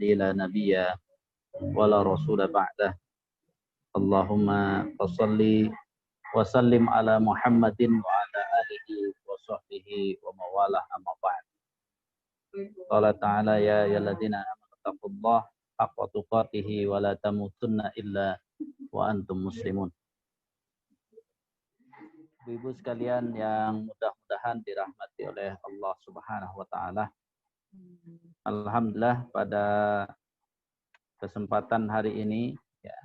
الذي لا نبي ولا رسول بعده اللهم صل وسلم على محمد وعلى آله وصحبه ومن والاه أما بعد قال تعالى يا أيها الذين آمنوا اتقوا الله حق تقاته ولا تموتن إلا وأنتم مسlimun. Ibu sekalian yang mudah-mudahan dirahmati oleh Allah Subhanahu wa taala. Alhamdulillah pada kesempatan hari ini ya,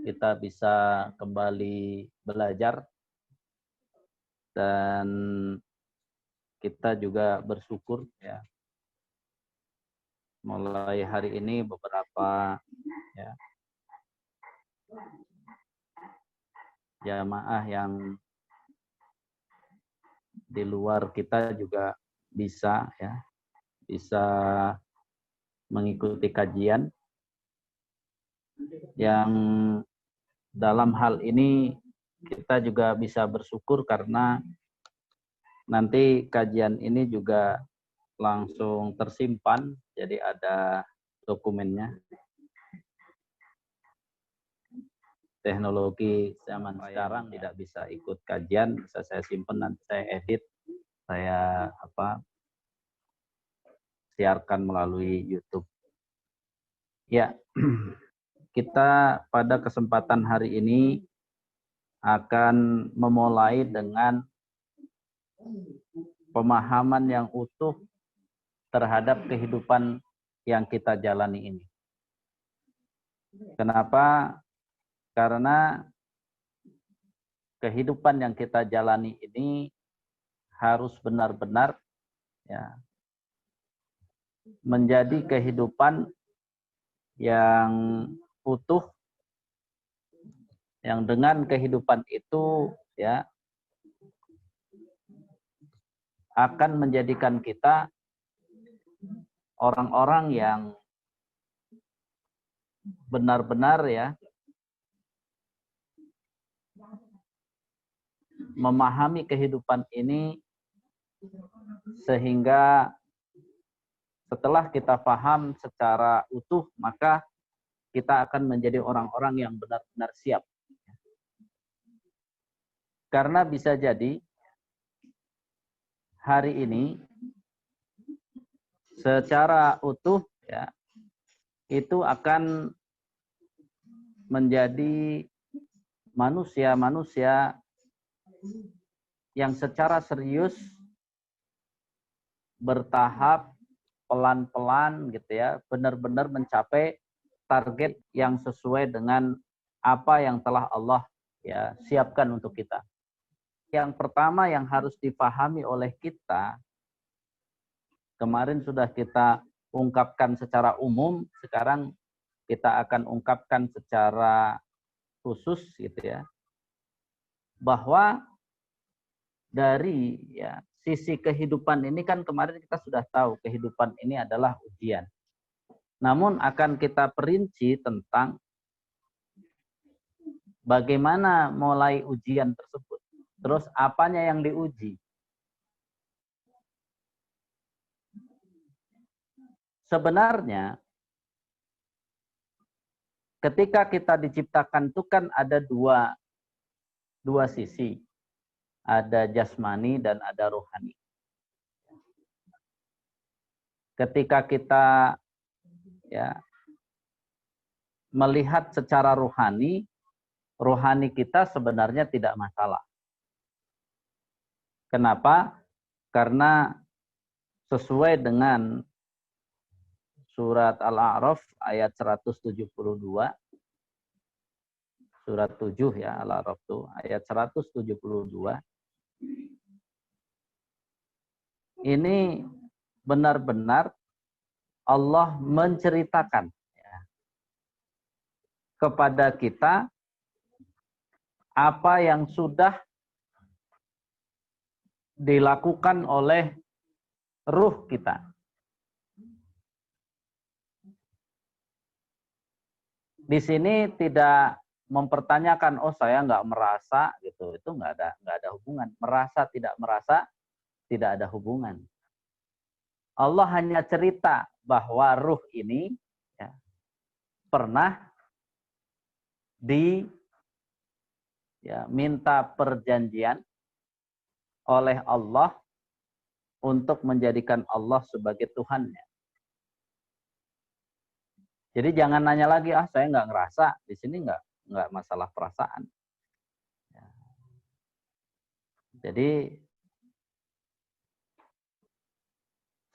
kita bisa kembali belajar dan kita juga bersyukur ya. Mulai hari ini beberapa ya, jamaah yang di luar kita juga bisa mengikuti kajian yang dalam hal ini kita juga bisa bersyukur karena nanti kajian ini juga langsung tersimpan, jadi ada dokumennya. Teknologi zaman sekarang tidak bisa ikut kajian, bisa saya simpan, nanti saya edit, saya siarkan melalui YouTube. Ya, kita pada kesempatan hari ini akan memulai dengan pemahaman yang utuh terhadap kehidupan yang kita jalani ini. Kenapa? Karena kehidupan yang kita jalani ini harus benar-benar ya, menjadi kehidupan yang utuh, yang dengan kehidupan itu ya akan menjadikan kita orang-orang yang benar-benar ya memahami kehidupan ini, sehingga setelah kita paham secara utuh, maka kita akan menjadi orang-orang yang benar-benar siap. Karena bisa jadi hari ini secara utuh ya itu akan menjadi manusia-manusia yang secara serius, bertahap, pelan-pelan gitu ya, benar-benar mencapai target yang sesuai dengan apa yang telah Allah ya siapkan untuk kita. Yang pertama yang harus dipahami oleh kita, kemarin sudah kita ungkapkan secara umum, sekarang kita akan ungkapkan secara khusus gitu ya, bahwa dari ya sisi kehidupan ini kan kemarin kita sudah tahu kehidupan ini adalah ujian. Namun akan kita perinci tentang bagaimana mulai ujian tersebut. Terus apanya yang diuji? Sebenarnya ketika kita diciptakan itu kan ada dua sisi. Ada jasmani dan ada rohani. Ketika kita ya melihat secara rohani kita sebenarnya tidak masalah. Kenapa? Karena sesuai dengan surat Al-A'raf ayat 172, surat 7 ya, Al-A'raf itu ayat 172. Ini benar-benar Allah menceritakan ya, kepada kita apa yang sudah dilakukan oleh ruh kita. Di sini tidak mempertanyakan, oh saya nggak merasa gitu, itu nggak ada hubungan. Merasa tidak tidak ada hubungan. Allah hanya cerita bahwa ruh ini pernah minta perjanjian oleh Allah untuk menjadikan Allah sebagai Tuhannya. Jadi jangan nanya lagi, saya nggak ngerasa. Di sini nggak masalah perasaan. Jadi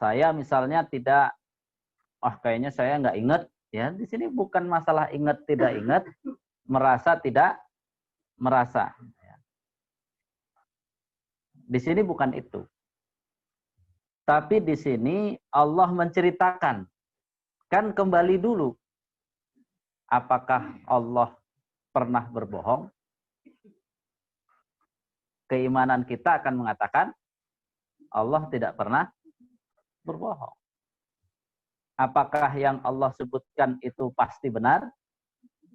saya misalnya tidak, kayaknya saya nggak ingat. Ya, di sini bukan masalah ingat tidak ingat, merasa tidak merasa. Di sini bukan itu. Tapi di sini Allah menceritakan. Kan kembali dulu. Apakah Allah pernah berbohong? Keimanan kita akan mengatakan Allah tidak pernah berbohong. Apakah yang Allah sebutkan itu pasti benar?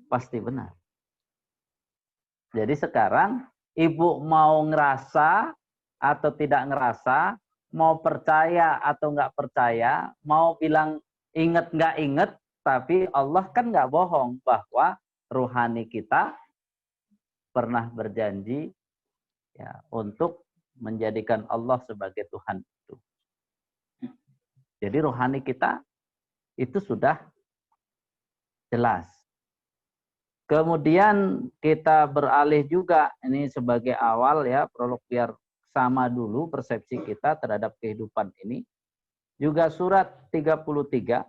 Pasti benar. Jadi sekarang ibu mau ngerasa atau tidak ngerasa, mau percaya atau nggak percaya, mau bilang inget nggak inget, tapi Allah kan nggak bohong bahwa ruhani kita pernah berjanji untuk menjadikan Allah sebagai Tuhan itu. Jadi ruhani kita itu sudah jelas. Kemudian kita beralih juga, ini sebagai awal ya, prolog biar sama dulu persepsi kita terhadap kehidupan ini. Juga surat 33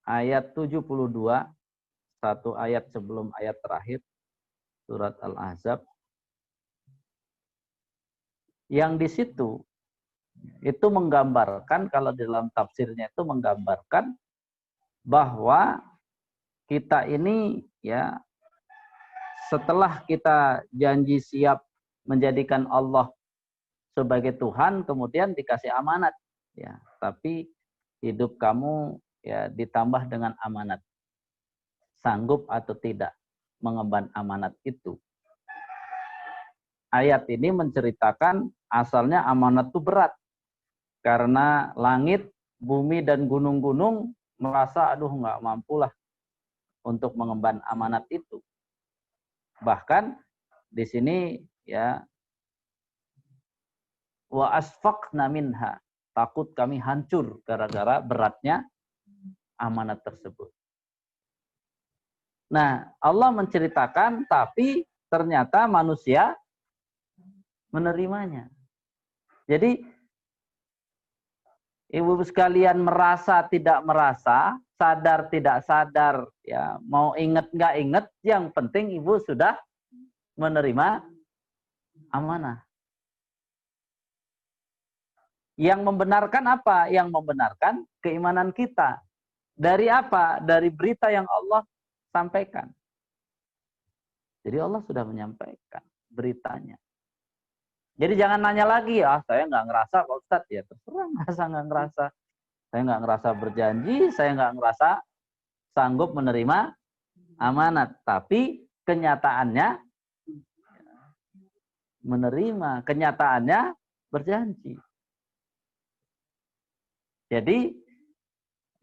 ayat 72, satu ayat sebelum ayat terakhir, surat Al-Ahzab. Yang di situ itu menggambarkan, kalau di dalam tafsirnya itu menggambarkan bahwa kita ini ya setelah kita janji siap menjadikan Allah sebagai Tuhan, kemudian dikasih amanat ya, tapi hidup kamu ya ditambah dengan amanat. Sanggup atau tidak mengemban amanat itu. Ayat ini menceritakan asalnya amanat itu berat. Karena langit, bumi, dan gunung-gunung merasa, aduh nggak mampulah untuk mengemban amanat itu. Bahkan di sini ya, wa asfaqna minha, takut kami hancur gara-gara beratnya amanat tersebut. Nah, Allah menceritakan, tapi ternyata manusia menerimanya. Jadi, ibu sekalian merasa tidak merasa, sadar tidak sadar, ya mau ingat nggak ingat, yang penting ibu sudah menerima amanah. Yang membenarkan apa? Yang membenarkan keimanan kita. Dari apa? Dari berita yang Allah sampaikan. Jadi Allah sudah menyampaikan beritanya. Jadi jangan nanya lagi, saya nggak ngerasa Pak Ustadz. Ya terserah, ngerasa nggak ngerasa. Saya nggak ngerasa berjanji, saya nggak ngerasa sanggup menerima amanat. Tapi kenyataannya menerima, kenyataannya berjanji. Jadi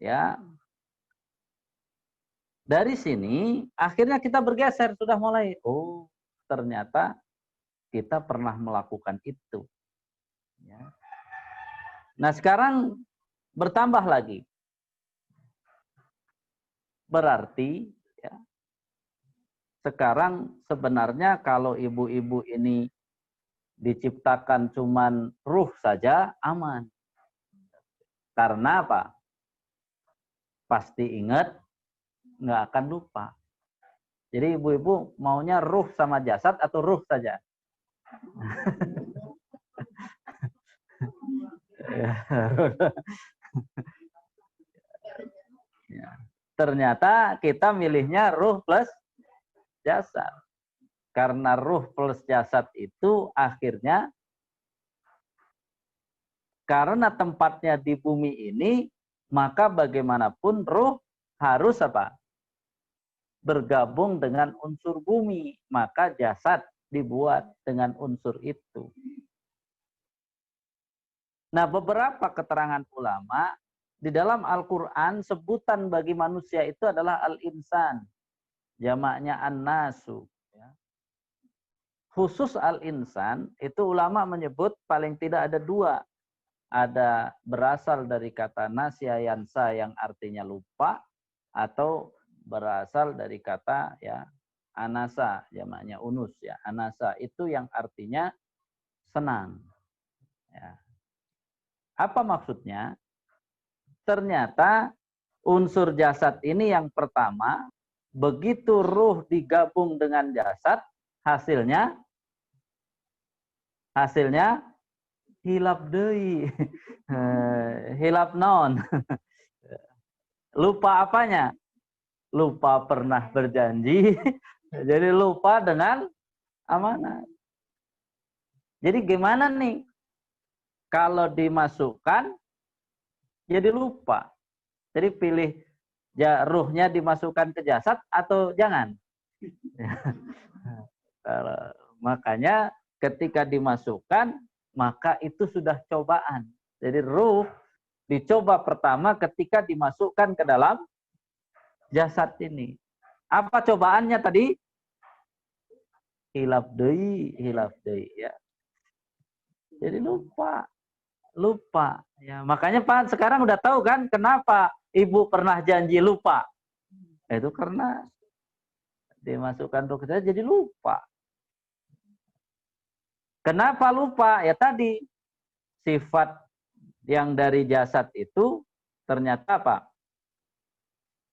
ya dari sini akhirnya kita bergeser, sudah mulai, oh ternyata kita pernah melakukan itu. Ya. Nah sekarang bertambah lagi. Berarti ya, sekarang sebenarnya kalau ibu-ibu ini diciptakan cuman ruh saja aman. Karena apa? Pasti ingat, nggak akan lupa. Jadi ibu-ibu maunya ruh sama jasad atau ruh saja? Ya. Ternyata kita milihnya ruh plus jasad. Karena ruh plus jasad itu akhirnya karena tempatnya di bumi ini, maka bagaimanapun ruh harus apa? Bergabung dengan unsur bumi. Maka jasad dibuat dengan unsur itu. Nah, beberapa keterangan ulama di dalam Al-Quran sebutan bagi manusia itu adalah al-insan, jamaknya an-nasu. Ya. Khusus al-insan itu ulama menyebut paling tidak ada dua. Ada berasal dari kata nasya yansa yang artinya lupa, atau berasal dari kata ya anasa, jamaknya unus ya. Anasa itu yang artinya senang. Ya. Apa maksudnya? Ternyata unsur jasad ini yang pertama, begitu ruh digabung dengan jasad, hasilnya hilap deui. Hilap non. Lupa apanya? Lupa pernah berjanji. Jadi lupa dengan amanat. Jadi gimana nih? Kalau dimasukkan jadi lupa. Jadi pilih ya, ruhnya dimasukkan ke jasad atau jangan. Makanya ketika dimasukkan, maka itu sudah cobaan. Jadi ruh dicoba pertama ketika dimasukkan ke dalam jasad ini. Apa cobaannya tadi? Hilaf deui ya. Jadi lupa ya. Makanya Pak sekarang udah tahu kan kenapa Ibu pernah janji lupa. Itu karena dimasukkan ruh ke jasad jadi lupa. Kenapa lupa? Ya tadi sifat yang dari jasad itu ternyata apa?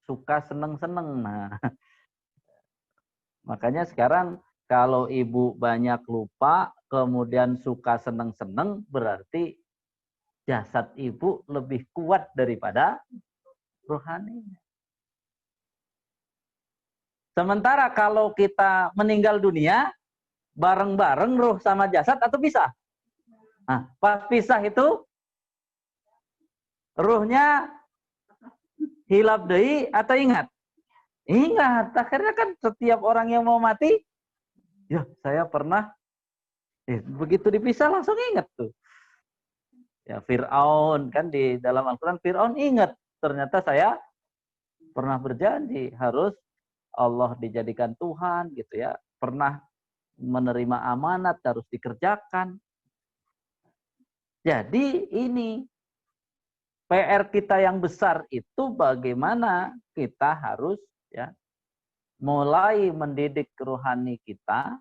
Suka seneng-seneng. Nah, makanya sekarang kalau ibu banyak lupa, kemudian suka seneng-seneng, berarti jasad ibu lebih kuat daripada rohaninya. Sementara kalau kita meninggal dunia, bareng-bareng roh sama jasad atau pisah? Nah, pas pisah itu, ruhnya hilap deui atau ingat? Ingat. Akhirnya kan setiap orang yang mau mati, ya saya pernah, begitu dipisah langsung ingat tuh. Ya Fir'aun kan di dalam Al-Quran, Fir'aun ingat. Ternyata saya pernah berjanji harus Allah dijadikan Tuhan gitu ya. Pernah menerima amanat harus dikerjakan. Jadi ini PR kita yang besar itu bagaimana kita harus ya mulai mendidik rohani kita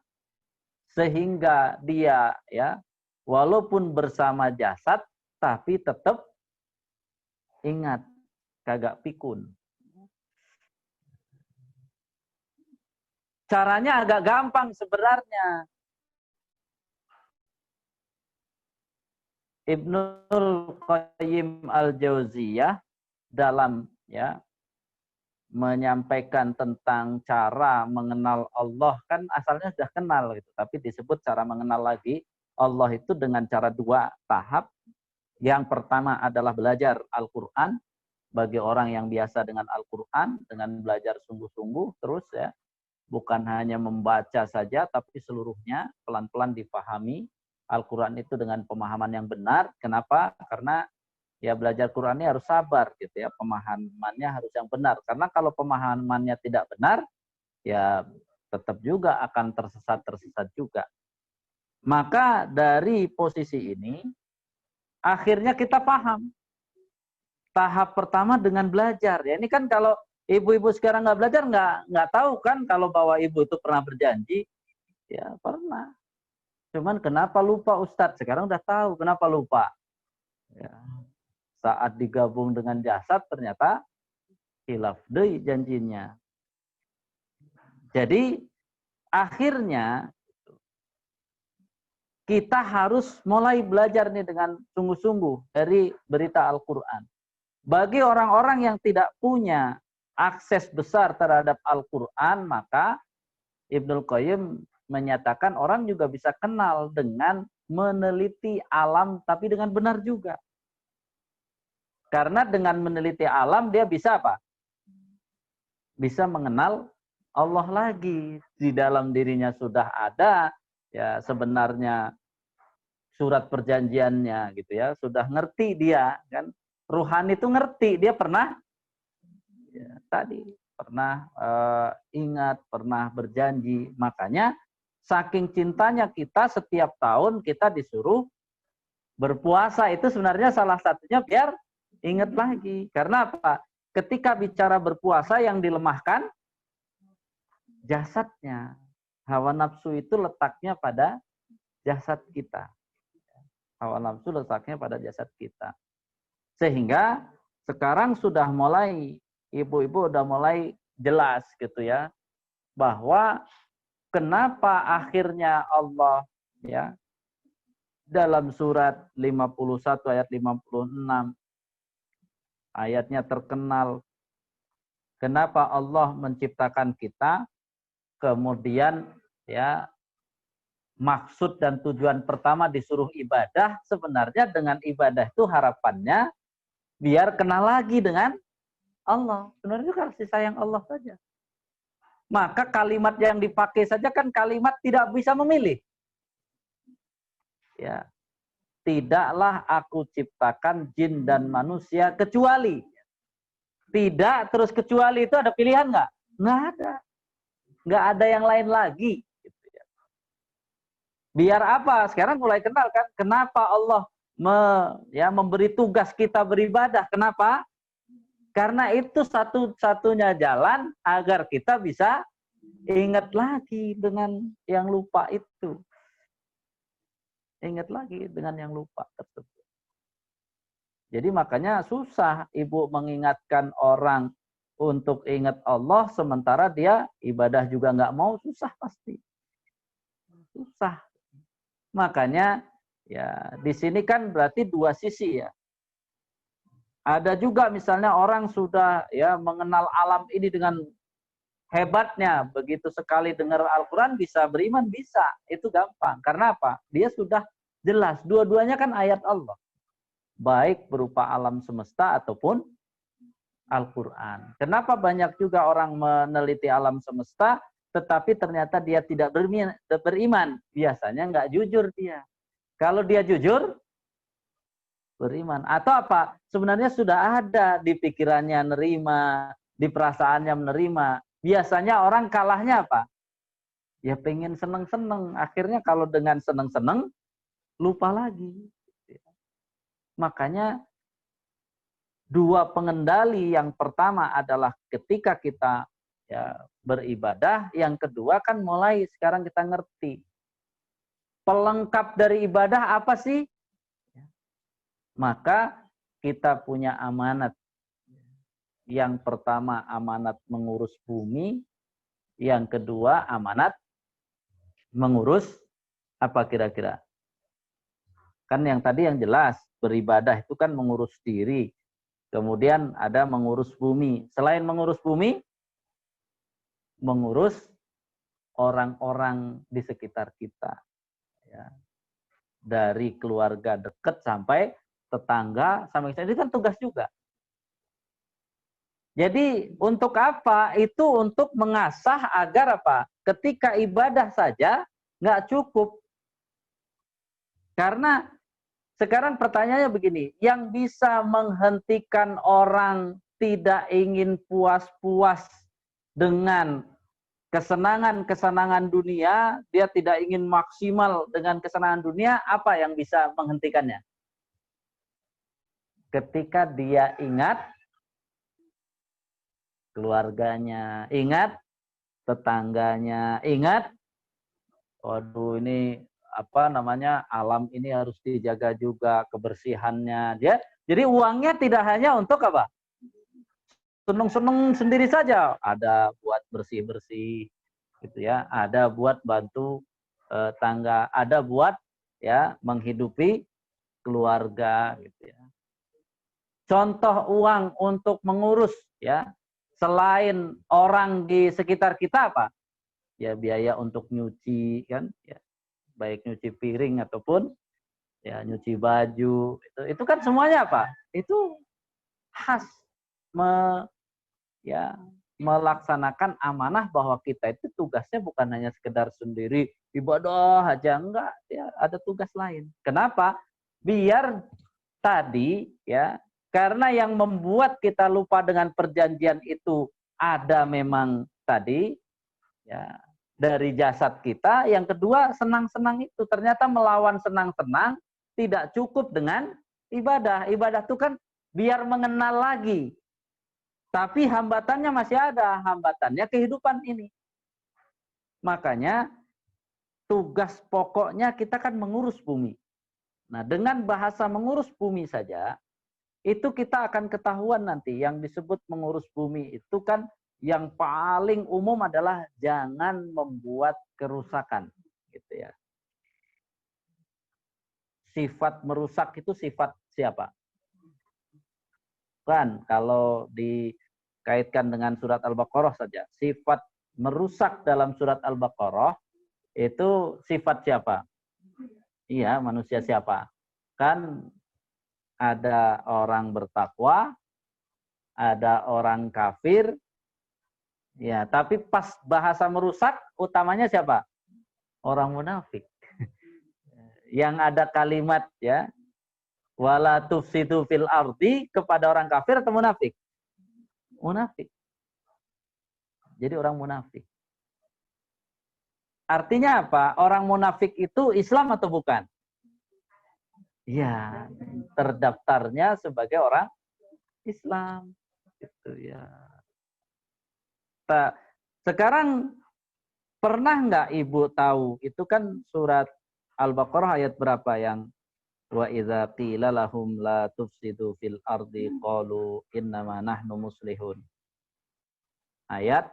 sehingga dia ya walaupun bersama jasad tapi tetap ingat kagak pikun. Caranya agak gampang sebenarnya. Ibnul Qayyim al-Jauziyah dalam ya menyampaikan tentang cara mengenal Allah, kan asalnya sudah kenal gitu, tapi disebut cara mengenal lagi Allah itu dengan cara dua tahap. Yang pertama adalah belajar Al-Qur'an bagi orang yang biasa dengan Al-Qur'an, dengan belajar sungguh-sungguh terus ya, bukan hanya membaca saja tapi seluruhnya pelan-pelan dipahami Al-Quran itu dengan pemahaman yang benar. Kenapa? Karena ya belajar Quran ini harus sabar gitu ya. Pemahamannya harus yang benar. Karena kalau pemahamannya tidak benar, ya tetap juga akan tersesat juga. Maka dari posisi ini, akhirnya kita paham. Tahap pertama dengan belajar. Ya ini kan kalau ibu-ibu sekarang nggak belajar, nggak tahu kan kalau bahwa ibu itu pernah berjanji. Ya pernah. Cuman kenapa lupa Ustadz? Sekarang udah tahu kenapa lupa. Ya. Saat digabung dengan jasad ternyata hilaf deui janjinya. Jadi akhirnya kita harus mulai belajar nih dengan sungguh-sungguh dari berita Al-Quran. Bagi orang-orang yang tidak punya akses besar terhadap Al-Quran, maka Ibnul Qayyim menyatakan orang juga bisa kenal dengan meneliti alam tapi dengan benar juga. Karena dengan meneliti alam dia bisa apa? Bisa mengenal Allah lagi. Di dalam dirinya sudah ada ya sebenarnya surat perjanjiannya gitu ya, sudah ngerti dia kan. Ruhani itu ngerti, dia pernah ya, tadi pernah ingat, pernah berjanji. Makanya saking cintanya kita setiap tahun kita disuruh berpuasa, itu sebenarnya salah satunya biar ingat lagi. Karena apa? Ketika bicara berpuasa yang dilemahkan jasadnya. Hawa nafsu itu letaknya pada jasad kita. Hawa nafsu letaknya pada jasad kita. Sehingga sekarang sudah mulai, ibu-ibu udah mulai jelas gitu ya, bahwa kenapa akhirnya Allah ya dalam surat 51 ayat 56 ayatnya terkenal, kenapa Allah menciptakan kita, kemudian ya maksud dan tujuan pertama disuruh ibadah, sebenarnya dengan ibadah itu harapannya biar kenal lagi dengan Allah. Sebenarnya itu kasih sayang Allah saja. Maka kalimat yang dipakai saja kan kalimat tidak bisa memilih. Ya, tidaklah aku ciptakan jin dan manusia kecuali. Tidak terus kecuali itu ada pilihan nggak? Nggak ada. Nggak ada yang lain lagi. Biar apa? Sekarang mulai kenal kan? Kenapa Allah memberi tugas kita beribadah? Kenapa? Karena itu satu-satunya jalan agar kita bisa ingat lagi dengan yang lupa itu. Ingat lagi dengan yang lupa tersebut. Jadi makanya susah ibu mengingatkan orang untuk ingat Allah sementara dia ibadah juga nggak mau, susah pasti. Susah. Makanya ya di sini kan berarti dua sisi ya. Ada juga misalnya orang sudah ya mengenal alam ini dengan hebatnya, begitu sekali dengar Al-Quran bisa beriman, bisa. Itu gampang. Karena apa? Dia sudah jelas. Dua-duanya kan ayat Allah. Baik berupa alam semesta ataupun Al-Quran. Kenapa banyak juga orang meneliti alam semesta, tetapi ternyata dia tidak beriman. Biasanya nggak jujur dia. Kalau dia jujur, beriman. Atau apa? Sebenarnya sudah ada di pikirannya nerima, di perasaannya menerima. Biasanya orang kalahnya apa? Ya pengen seneng-seneng. Akhirnya kalau dengan seneng-seneng, lupa lagi. Makanya dua pengendali, yang pertama adalah ketika kita ya beribadah, yang kedua kan mulai sekarang kita ngerti pelengkap dari ibadah apa sih? Maka kita punya amanat. Yang pertama amanat mengurus bumi, yang kedua amanat mengurus apa kira-kira? Kan yang tadi yang jelas, beribadah itu kan mengurus diri. Kemudian ada mengurus bumi. Selain mengurus bumi, mengurus orang-orang di sekitar kita. Ya. Dari keluarga dekat sampai tetangga, sampai ini kan tugas juga. Jadi untuk apa? Itu untuk mengasah agar apa? Ketika ibadah saja nggak cukup. Karena sekarang pertanyaannya begini, yang bisa menghentikan orang tidak ingin puas-puas dengan kesenangan-kesenangan dunia, dia tidak ingin maksimal dengan kesenangan dunia, apa yang bisa menghentikannya? Ketika dia ingat keluarganya, ingat tetangganya, ingat, waduh ini apa namanya, alam ini harus dijaga juga kebersihannya. Jadi uangnya tidak hanya untuk apa? Seneng-seneng sendiri saja, ada buat bersih-bersih gitu ya, ada buat bantu tangga, ada buat ya menghidupi keluarga gitu ya. Contoh uang untuk mengurus ya, selain orang di sekitar kita apa? Ya biaya untuk nyuci kan ya, baik nyuci piring ataupun ya nyuci baju, itu kan semuanya apa? Itu khas ya melaksanakan amanah bahwa kita itu tugasnya bukan hanya sekedar sendiri ibadah aja, enggak, ya ada tugas lain. Kenapa? Biar tadi ya, karena yang membuat kita lupa dengan perjanjian itu ada memang tadi ya dari jasad kita, yang kedua senang-senang itu ternyata melawan senang-senang tidak cukup dengan ibadah. Ibadah itu kan biar mengenal lagi. Tapi hambatannya masih ada, hambatannya kehidupan ini. Makanya tugas pokoknya kita kan mengurus bumi. Nah, dengan bahasa mengurus bumi saja, itu kita akan ketahuan nanti yang disebut mengurus bumi itu kan yang paling umum adalah jangan membuat kerusakan, gitu ya. Sifat merusak itu sifat siapa? Kan kalau dikaitkan dengan surat Al-Baqarah saja, sifat merusak dalam surat Al-Baqarah itu sifat siapa? Iya, manusia siapa? Kan ada orang bertakwa, ada orang kafir, ya, tapi pas bahasa merusak utamanya siapa? Orang munafik. Yang ada kalimat ya, wala tufsidu fil ardi kepada orang kafir atau munafik? Munafik. Jadi orang munafik. Artinya apa? Orang munafik itu Islam atau bukan? Ya, terdaftarnya sebagai orang Islam. Gitu ya. Nah, sekarang pernah nggak Ibu tahu? Itu kan surat Al-Baqarah ayat berapa yang wa idza qila lahum la tufsidu fil ardi qalu innama nahnu muslihun. Ayat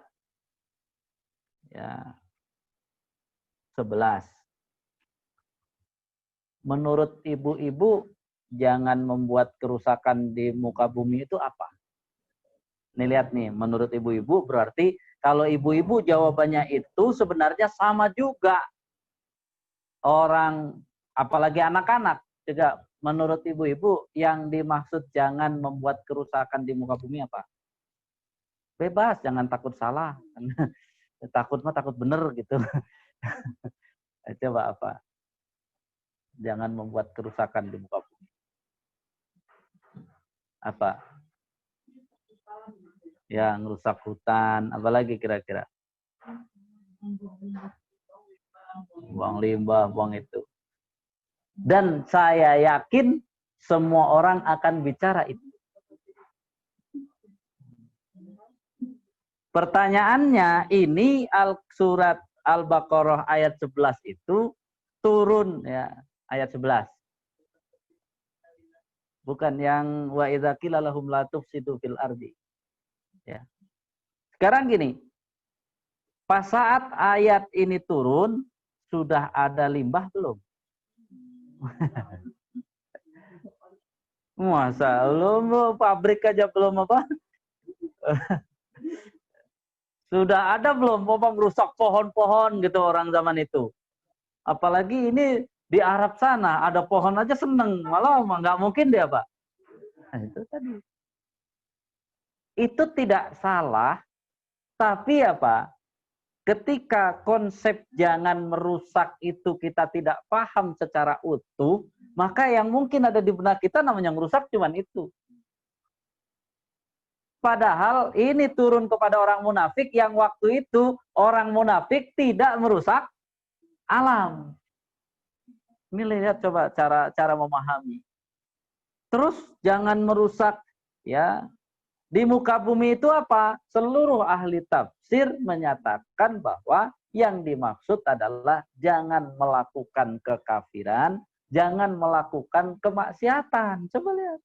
ya 11. Menurut ibu-ibu jangan membuat kerusakan di muka bumi itu apa? Nih lihat nih, menurut ibu-ibu berarti kalau ibu-ibu jawabannya itu sebenarnya sama juga. Orang apalagi anak-anak juga menurut ibu-ibu yang dimaksud jangan membuat kerusakan di muka bumi apa? Bebas, jangan takut salah. Takut mah takut bener gitu. Coba apa? Jangan membuat kerusakan di muka bumi. Apa? Ya, ngerusak hutan, apalagi kira-kira? Buang limbah, buang itu. Dan saya yakin semua orang akan bicara itu. Pertanyaannya, ini surat Al-Baqarah ayat 11 itu turun ya, ayat 11. Bukan yang wa idza qila lahum la tufsidu fil ardi. Ya. Sekarang gini, pas saat ayat ini turun, sudah ada limbah belum? Masa belum, pabrik aja belum apa? Sudah ada belum apa merusak pohon-pohon gitu orang zaman itu? Apalagi ini di Arab sana ada pohon aja seneng, malah nggak mungkin dia Pak. Nah, itu tadi. Itu tidak salah, tapi apa? Ketika konsep jangan merusak itu kita tidak paham secara utuh, maka yang mungkin ada di benak kita namanya merusak cuman itu. Padahal ini turun kepada orang munafik yang waktu itu orang munafik tidak merusak alam. Ini lihat coba cara memahami. Terus jangan merusak ya. Di muka bumi itu apa? Seluruh ahli tafsir menyatakan bahwa yang dimaksud adalah jangan melakukan kekafiran, jangan melakukan kemaksiatan. Coba lihat.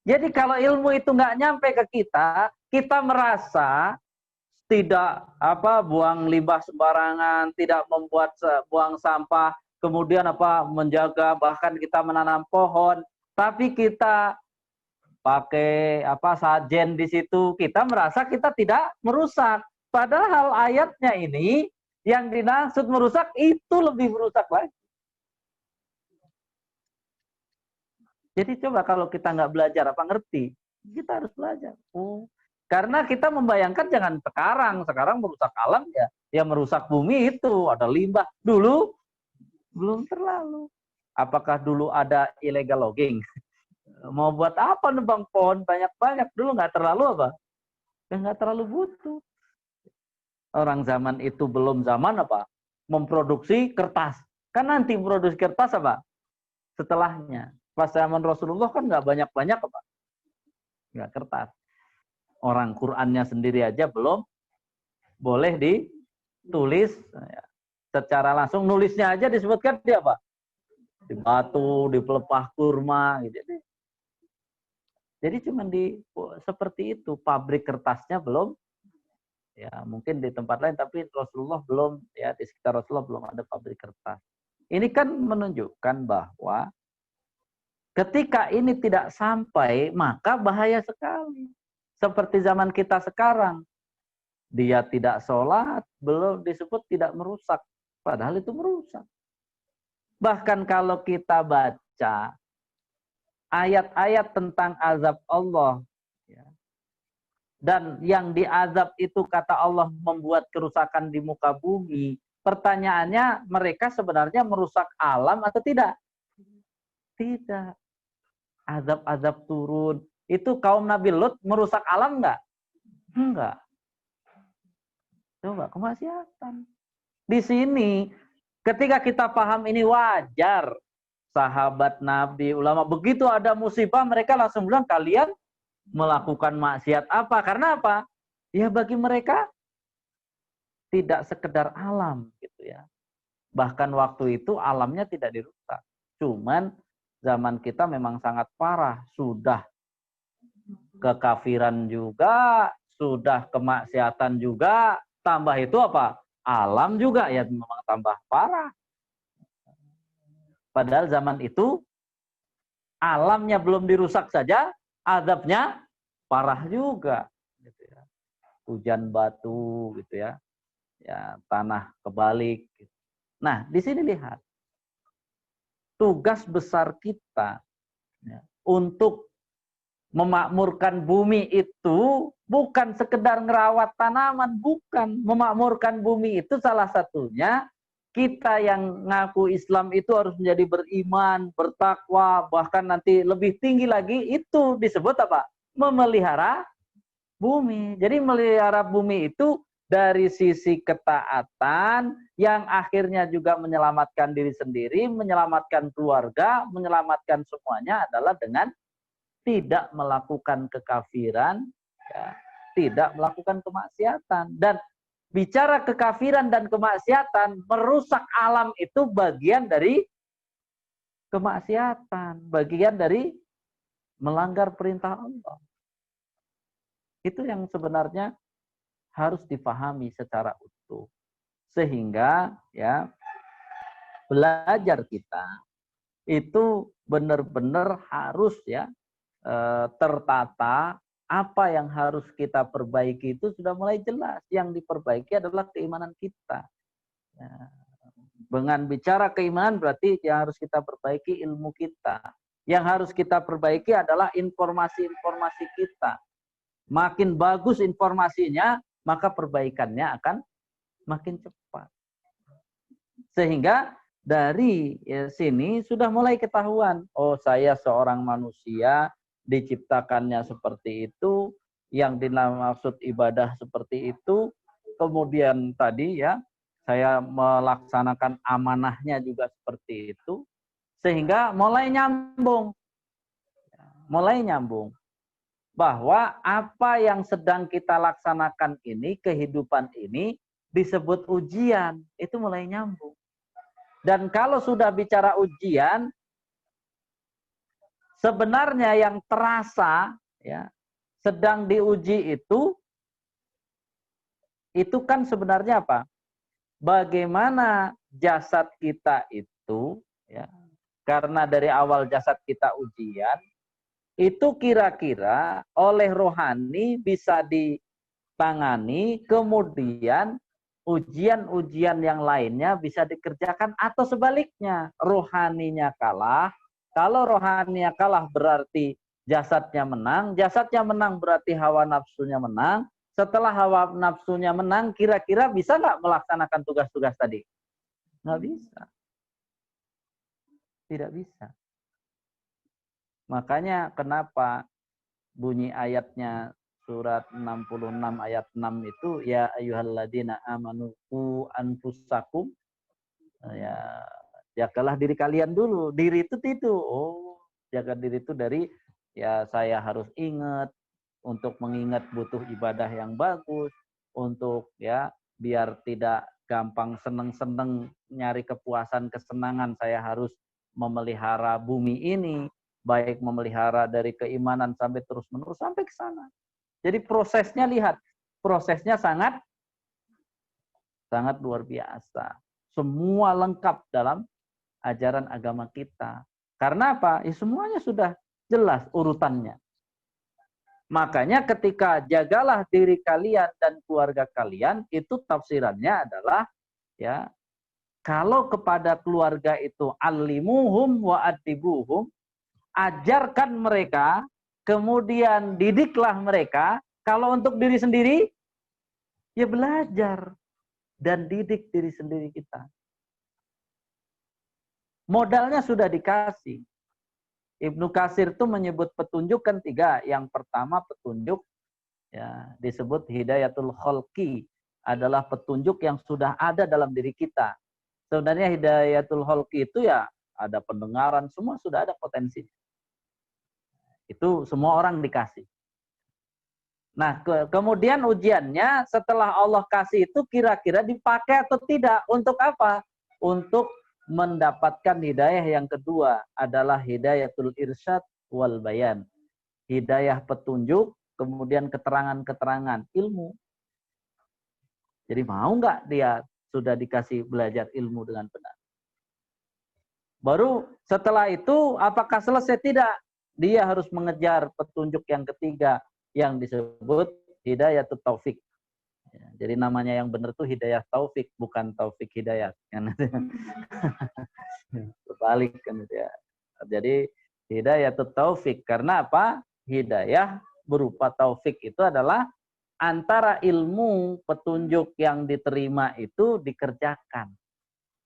Jadi kalau ilmu itu nggak nyampe ke kita merasa tidak buang limbah sembarangan, tidak membuat buang sampah, kemudian menjaga bahkan kita menanam pohon, tapi kita pakai sajen di situ, kita merasa kita tidak merusak. Padahal ayatnya ini yang dimaksud merusak itu lebih merusak lagi. Jadi coba kalau kita nggak belajar ngerti, kita harus belajar. Oh, Karena kita membayangkan jangan sekarang merusak alam ya merusak bumi itu, ada limbah. Dulu belum terlalu. Apakah dulu ada illegal logging? Mau buat apa nebang pohon banyak-banyak? Dulu nggak terlalu apa? Nggak terlalu butuh. Orang zaman itu belum zaman apa? Memproduksi kertas. Kan nanti produksi kertas apa? Setelahnya. Pas zaman Rasulullah kan nggak banyak-banyak apa? Nggak kertas. Orang Qur'annya sendiri aja belum boleh ditulis secara langsung. Nulisnya aja disebutkan di apa? Di batu, di pelepah kurma. Gitu. Jadi cuma seperti itu. Pabrik kertasnya belum. Ya mungkin di tempat lain, tapi Rasulullah belum. Ya di sekitar Rasulullah belum ada pabrik kertas. Ini kan menunjukkan bahwa ketika ini tidak sampai, maka bahaya sekali. Seperti zaman kita sekarang. Dia tidak sholat, belum disebut tidak merusak. Padahal itu merusak. Bahkan kalau kita baca ayat-ayat tentang azab Allah. Dan yang diazab itu kata Allah membuat kerusakan di muka bumi. Pertanyaannya mereka sebenarnya merusak alam atau tidak? Tidak. Azab-azab turun. Itu kaum Nabi Lut merusak alam enggak? Enggak. Coba kemaksiatan. Di sini ketika kita paham ini wajar. Sahabat Nabi, ulama begitu ada musibah mereka langsung bilang kalian melakukan maksiat apa? Karena apa? Ya bagi mereka tidak sekedar alam gitu ya. Bahkan waktu itu alamnya tidak dirusak. Cuman zaman kita memang sangat parah, sudah kekafiran juga, sudah kemaksiatan juga, tambah itu apa? Alam juga ya memang tambah parah. Padahal zaman itu alamnya belum dirusak saja, azabnya parah juga. Gitu ya. Hujan batu gitu ya, tanah kebalik. Gitu. Nah di sini lihat tugas besar kita untuk memakmurkan bumi itu bukan sekedar ngerawat tanaman, bukan. Memakmurkan bumi itu salah satunya kita yang ngaku Islam itu harus menjadi beriman, bertakwa, bahkan nanti lebih tinggi lagi itu disebut apa? Memelihara bumi. Jadi memelihara bumi itu dari sisi ketaatan yang akhirnya juga menyelamatkan diri sendiri, menyelamatkan keluarga, menyelamatkan semuanya adalah dengan tidak melakukan kekafiran, ya, tidak melakukan kemaksiatan. Dan bicara kekafiran dan kemaksiatan, merusak alam itu bagian dari kemaksiatan, bagian dari melanggar perintah Allah. Itu yang sebenarnya harus dipahami secara utuh. Sehingga ya belajar kita itu benar-benar harus ya tertata. Apa yang harus kita perbaiki itu sudah mulai jelas. Yang diperbaiki adalah keimanan kita. Dengan bicara keimanan berarti yang harus kita perbaiki ilmu kita. Yang harus kita perbaiki adalah informasi-informasi kita. Makin bagus informasinya, maka perbaikannya akan makin cepat. Sehingga dari sini sudah mulai ketahuan. Oh, saya seorang manusia diciptakannya seperti itu, yang dimaksud ibadah seperti itu, kemudian tadi ya saya melaksanakan amanahnya juga seperti itu, sehingga mulai nyambung bahwa apa yang sedang kita laksanakan ini, kehidupan ini disebut ujian, itu mulai nyambung. Dan kalau sudah bicara ujian, sebenarnya yang terasa ya sedang diuji itu kan sebenarnya apa? Bagaimana jasad kita itu ya. Karena dari awal jasad kita ujian, itu kira-kira oleh rohani bisa ditangani, kemudian ujian-ujian yang lainnya bisa dikerjakan atau sebaliknya, rohaninya kalah. Kalau rohaninya kalah berarti jasadnya menang berarti hawa nafsunya menang. Setelah hawa nafsunya menang, kira-kira bisa nggak melaksanakan tugas-tugas tadi? Nggak bisa. Tidak bisa. Makanya kenapa bunyi ayatnya surat 66 ayat 6 itu ya ayyuhalladzina amanu qu anfusakum, ya jagalah diri kalian dulu. Diri itu oh, jaga diri itu dari ya saya harus ingat untuk mengingat butuh ibadah yang bagus, untuk ya biar tidak gampang seneng-seneng nyari kepuasan kesenangan, saya harus memelihara bumi ini, baik memelihara dari keimanan sampai terus-menerus sampai ke sana. Jadi prosesnya lihat, prosesnya sangat luar biasa. Semua lengkap dalam ajaran agama kita. Karena apa? Ya, semuanya sudah jelas urutannya. Makanya ketika jagalah diri kalian dan keluarga kalian, itu tafsirannya adalah ya, kalau kepada keluarga itu alimuhum wa adibuhum, ajarkan mereka, kemudian didiklah mereka. Kalau untuk diri sendiri, ya belajar dan didik diri sendiri kita. Modalnya sudah dikasih. Ibnu Katsir itu menyebut petunjuk kan 3. Yang pertama petunjuk ya disebut hidayatul khalqi, adalah petunjuk yang sudah ada dalam diri kita. Sebenarnya hidayatul khalqi itu ya ada pendengaran, semua sudah ada potensi. Itu semua orang dikasih. Nah, kemudian ujiannya setelah Allah kasih itu kira-kira dipakai atau tidak? Untuk apa? Untuk mendapatkan hidayah yang kedua, adalah hidayatul irsyad wal bayan. Hidayah petunjuk, kemudian keterangan-keterangan ilmu. Jadi mau nggak dia sudah dikasih belajar ilmu dengan benar? Baru setelah itu apakah selesai? Tidak. Dia harus mengejar petunjuk yang ketiga yang disebut hidayatul taufik. Ya, jadi namanya yang benar tuh hidayah taufik, bukan taufik hidayat. Kan? Terbalik kan ya. Jadi hidayatul taufik, karena apa? Hidayah berupa taufik itu adalah antara ilmu petunjuk yang diterima itu dikerjakan.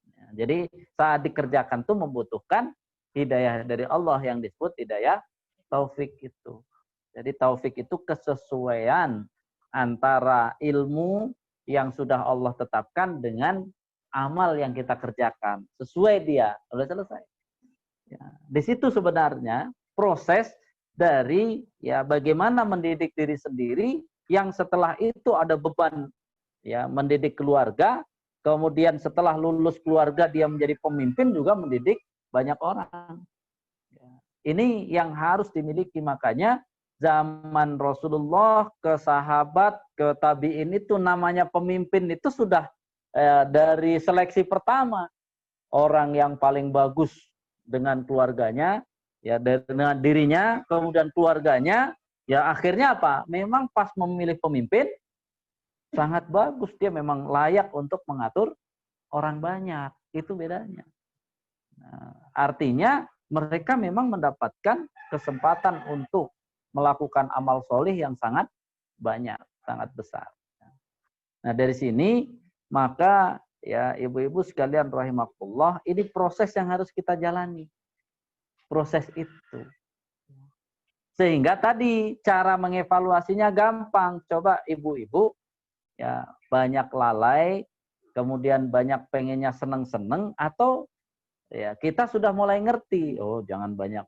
Ya, jadi saat dikerjakan itu membutuhkan hidayah dari Allah yang disebut hidayah taufik itu. Jadi taufik itu kesesuaian antara ilmu yang sudah Allah tetapkan dengan amal yang kita kerjakan. Sesuai dia. Sudah selesai. Ya, di situ sebenarnya proses dari ya bagaimana mendidik diri sendiri, yang setelah itu ada beban ya mendidik keluarga, kemudian setelah lulus keluarga dia menjadi pemimpin juga mendidik banyak orang. Ya, ini yang harus dimiliki. Makanya zaman Rasulullah ke sahabat, ke tabi'in itu namanya pemimpin itu sudah dari seleksi pertama. Orang yang paling bagus dengan keluarganya, ya dengan dirinya, kemudian keluarganya, ya akhirnya apa? Memang pas memilih pemimpin, sangat bagus. Dia memang layak untuk mengatur orang banyak. Itu bedanya. Nah, artinya mereka memang mendapatkan kesempatan untuk melakukan amal solih yang sangat banyak, sangat besar. Nah dari sini maka ya ibu-ibu sekalian rahimakumullah, ini proses yang harus kita jalani. Proses itu. Sehingga tadi cara mengevaluasinya gampang. Coba ibu-ibu ya banyak lalai, kemudian banyak pengennya seneng-seneng, atau ya kita sudah mulai ngerti, oh jangan banyak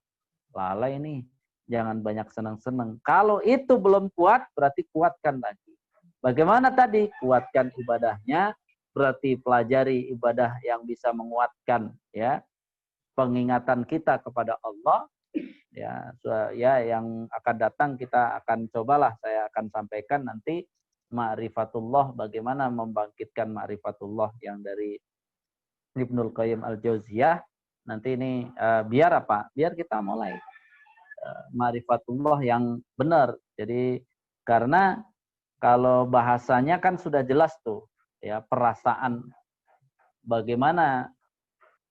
lalai nih. Jangan banyak senang-senang. Kalau itu belum kuat, berarti kuatkan lagi. Bagaimana tadi? Kuatkan ibadahnya, berarti pelajari ibadah yang bisa menguatkan ya pengingatan kita kepada Allah. Ya, yang akan datang kita akan cobalah, saya akan sampaikan nanti ma'rifatullah, bagaimana membangkitkan ma'rifatullah yang dari Ibnul Qayyim Al-Jauziyah. Nanti ini biar apa? Biar kita mulai ma'rifatullah yang benar. Jadi karena kalau bahasanya kan sudah jelas tuh ya, perasaan bagaimana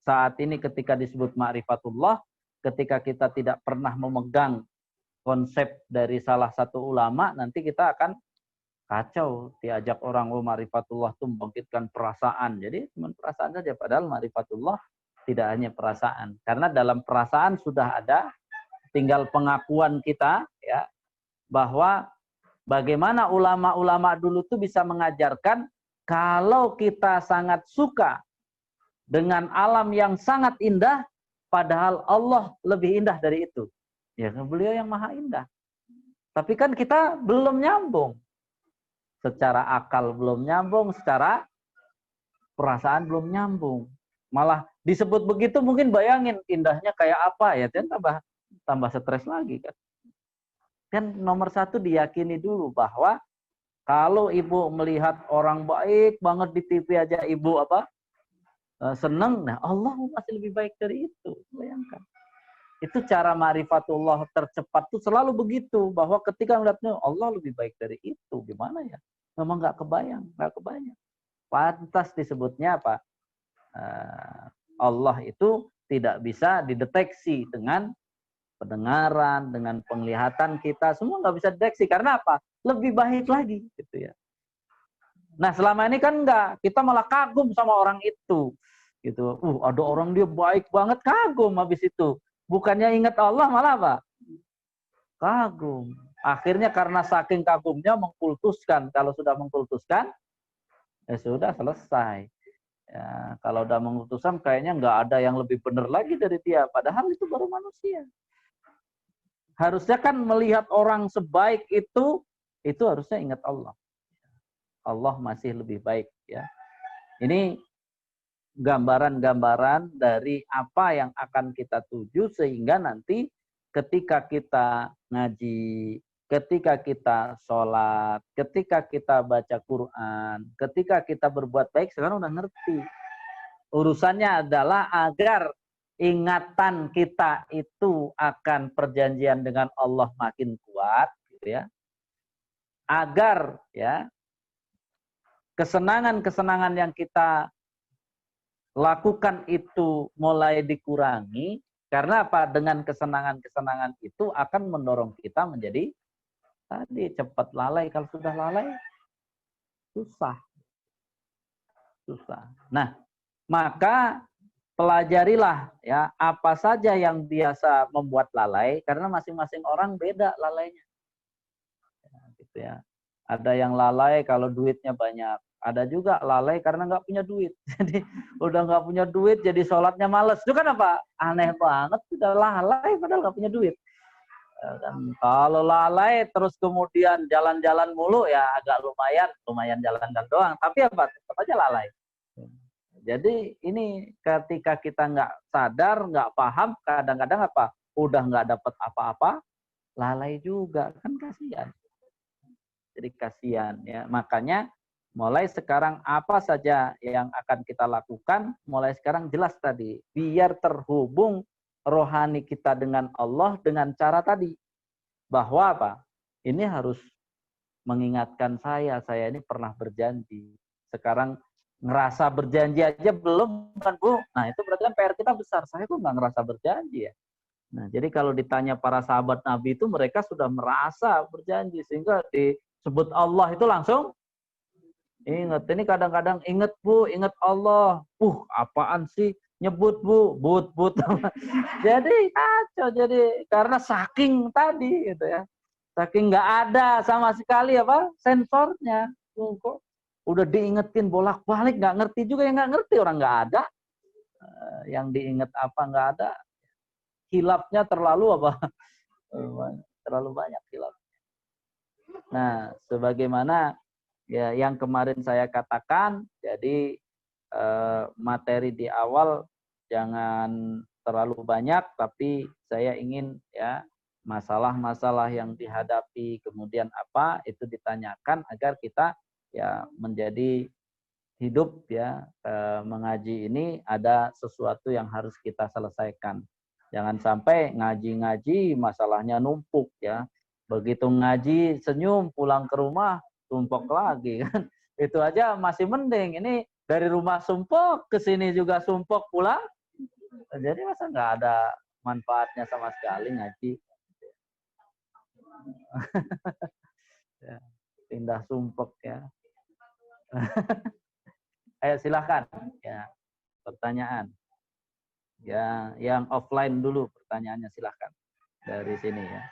saat ini ketika disebut ma'rifatullah, ketika kita tidak pernah memegang konsep dari salah satu ulama, nanti kita akan kacau. Diajak orang, oh ma'rifatullah itu membangkitkan perasaan. Jadi cuma perasaan saja, padahal ma'rifatullah tidak hanya perasaan. Karena dalam perasaan sudah ada, tinggal pengakuan kita ya, bahwa bagaimana ulama-ulama dulu tuh bisa mengajarkan kalau kita sangat suka dengan alam yang sangat indah, padahal Allah lebih indah dari itu. Ya, beliau yang maha indah. Tapi kan kita belum nyambung. Secara akal belum nyambung, secara perasaan belum nyambung. Malah disebut begitu mungkin bayangin indahnya kayak apa ya, dan tambah stres lagi kan. Kan nomor satu diyakini dulu bahwa kalau ibu melihat orang baik banget di TV aja ibu seneng, nah Allah masih lebih baik dari itu. Bayangkan. Itu cara ma'rifatullah tercepat tuh selalu begitu, bahwa ketika melihatnya Allah lebih baik dari itu, gimana ya? Memang nggak kebayang. Pantas disebutnya apa? Allah itu tidak bisa dideteksi dengan pendengaran, dengan penglihatan kita, semua nggak bisa dideteksi. Karena apa? Lebih baik lagi, gitu ya. Nah selama ini kan enggak, kita malah kagum sama orang itu, gitu. Ada orang dia baik banget, kagum habis itu. Bukannya ingat Allah, malah apa? Kagum. Akhirnya karena saking kagumnya mengkultuskan. Kalau sudah mengkultuskan, ya sudah selesai. Ya, kalau udah mengkultuskan kayaknya nggak ada yang lebih benar lagi dari dia. Padahal itu baru manusia. Harusnya kan melihat orang sebaik itu harusnya ingat Allah. Allah masih lebih baik ya. Ini gambaran-gambaran dari apa yang akan kita tuju, sehingga nanti ketika kita ngaji, ketika kita sholat, ketika kita baca Quran, ketika kita berbuat baik, sekarang udah ngerti. Urusannya adalah agar ingatan kita itu akan perjanjian dengan Allah makin kuat, gitu ya. Agar ya kesenangan-kesenangan yang kita lakukan itu mulai dikurangi. Karena apa? Dengan kesenangan-kesenangan itu akan mendorong kita menjadi tadi cepat lalai. Kalau sudah lalai, susah. Nah, maka pelajarilah ya apa saja yang biasa membuat lalai, karena masing-masing orang beda lalainya. Ya, gitu ya. Ada yang lalai kalau duitnya banyak. Ada juga lalai karena nggak punya duit. Jadi udah nggak punya duit, jadi sholatnya males. Itu kan apa? Aneh banget. Sudah lalai padahal nggak punya duit. Dan kalau lalai terus kemudian jalan-jalan mulu, ya agak lumayan jalan-jalan doang. Tapi apa? Tetap aja lalai. Jadi ini ketika kita nggak sadar, nggak paham, kadang-kadang apa? Udah nggak dapat apa-apa, lalai juga. Kan kasihan. Jadi kasihan ya. Makanya mulai sekarang apa saja yang akan kita lakukan, mulai sekarang jelas tadi. Biar terhubung rohani kita dengan Allah dengan cara tadi. Bahwa apa? Ini harus mengingatkan saya ini pernah berjanji. Sekarang ngerasa berjanji aja belum kan Bu? Nah itu berarti kan PR kita besar. Saya kok nggak ngerasa berjanji ya. Nah jadi kalau ditanya para sahabat Nabi itu mereka sudah merasa berjanji. Sehingga disebut Allah itu langsung ingat. Ini kadang-kadang ingat Bu, ingat Allah. Apaan sih? Nyebut Bu, but. Jadi kacau. Jadi karena saking tadi gitu ya. Saking nggak ada sama sekali apa sensornya. Kok udah diingetin bolak-balik nggak ngerti juga, yang nggak ngerti orang nggak ada. Yang diinget apa nggak ada. Hilafnya terlalu apa? Terlalu banyak hilafnya. Nah, sebagaimana ya yang kemarin saya katakan, jadi materi di awal jangan terlalu banyak, tapi saya ingin ya masalah-masalah yang dihadapi kemudian apa itu ditanyakan agar kita ya menjadi hidup ya mengaji ini ada sesuatu yang harus kita selesaikan. Jangan sampai ngaji-ngaji masalahnya numpuk ya. Begitu ngaji senyum pulang ke rumah tumpuk lagi kan. Itu aja masih mending. Ini dari rumah sumpuk ke sini juga sumpuk pulang. Jadi masa nggak ada manfaatnya sama sekali ngaji. Ya, pindah sumpek ya. Ayo silahkan ya, pertanyaan. Ya, yang offline dulu pertanyaannya silahkan dari sini ya.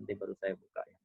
Nanti baru saya buka ya.